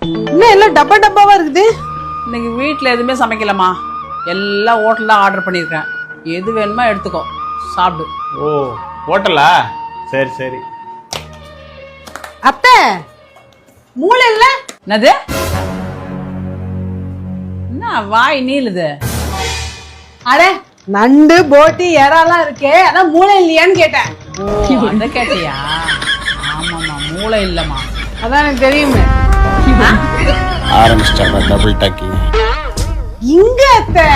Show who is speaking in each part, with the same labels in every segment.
Speaker 1: இன்னும் எல்லாம் டப்பா டப்பாவா இருக்குது.
Speaker 2: இன்னைக்கு வீட்டில் எதுவுமே சமைக்கலம்மா, எல்லாம் ஹோட்டல் தான் ஆர்டர் பண்ணியிருக்கேன். எது வேணுமோ எடுத்துக்கோ, சாப்பிடு.
Speaker 3: ஓ ஹோட்டலா? சரி சரி.
Speaker 1: அத்தை மூளை இல்ல?
Speaker 2: என்னது? என்ன வாய் நீளுது?
Speaker 1: அட நண்டு போட்டி இறாலாம் இருக்கே, அதான் மூளை இல்லையான்னு கேட்டேன்.
Speaker 2: ஓ, அந்த கேட்டியா? ஆமாம்மா, மூளை இல்லைம்மா.
Speaker 1: அதான் எனக்கு தெரியுமே.
Speaker 4: ஆரம்பிச்சிட்டாங்க டபுள் டாக்கிங்.
Speaker 1: இங்க அத்தை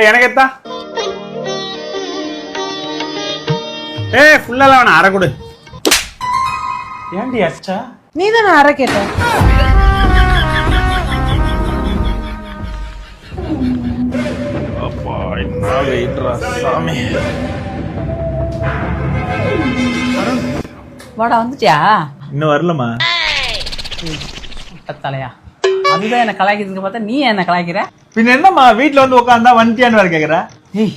Speaker 3: எனக்கு எத்தா ஃபுல்லாலாம் வேணாம், அரை கொடு. ஏன்டி அச்சா?
Speaker 1: நீ தானே அரை கேட்ட.
Speaker 3: அப்பா என்ன வெயிட்ரா சாமி.
Speaker 2: வாடா, வந்துட்டியா?
Speaker 3: இன்னும் வரலமா?
Speaker 2: தலையா, அதுதான் என்ன கலாய்க்கிறதுக்கு பார்த்தா நீ என்ன கலாய்க்கிற?
Speaker 3: பின்ன என்னம்மா, வீட்டுல வந்து உட்காந்தா வந்துட்டியான்னு வேற கேக்குற?
Speaker 2: ஏய்,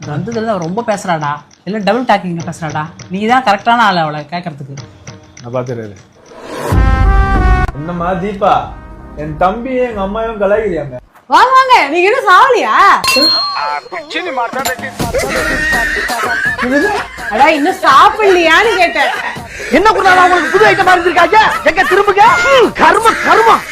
Speaker 2: வந்ததுல ரொம்ப பேசுறாடா, இல்லை டபுள் டாக்கிங் பேசுறாடா. நீ தான் கரெக்டான ஆள் அவளை கேட்கறதுக்கு.
Speaker 3: நான் பாத்துறாரு. என்னம்மா தீபா, என் தம்பி எங்க அம்மாவும் கலாய்க்கிறியாங்க.
Speaker 1: வாங்க வாங்க, நீங்க என்ன சாவலியா? அடா இன்னும் சாப்பிடலையான்னு கேட்டேன்.
Speaker 5: என்ன பண்ணாலும் உங்களுக்கு புது ஐட்டம் இருந்திருக்காங்க. எங்க திரும்புங்க. கர்ம கர்மம்.